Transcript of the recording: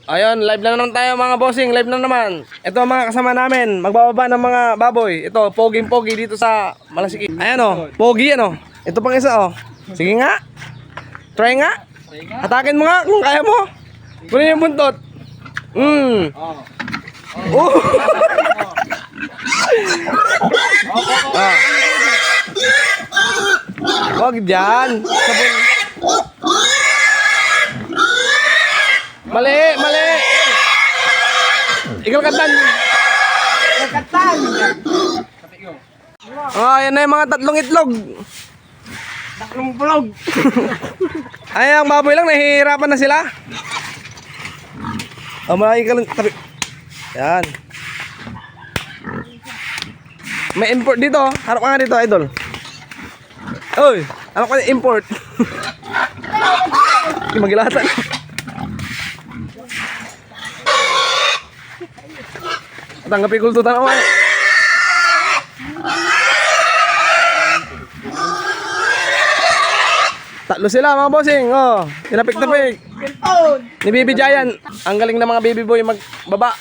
Ayun, live na naman tayo mga bossing, live na naman. Ito ang mga kasama namin, magbababa ng mga baboy. Ito, poging-pogi dito sa Malasiki. Ayan o, pogi yan o. Ito pang isa o. Sige nga. Try nga. Atakin mo nga kung kaya mo. Kunin yung buntot. Ah. Wag dyan. Sabon. Mali, mali. Ikaw katan. Katan. Yan na yung mga tatlong itlog. Tatlong bulog. Ay, ang baboy lang, nahihirapan na sila. Malaki ka lang. Yan. May import dito. Harap ka nga dito, idol. Uy, harap ka import. Magilatan. Tanggapi kultutan ako. Tatlo sila mga bossing. Oh, tinapik-tapik. Ni Baby Giant. Ang galing na mga baby boy magbaba.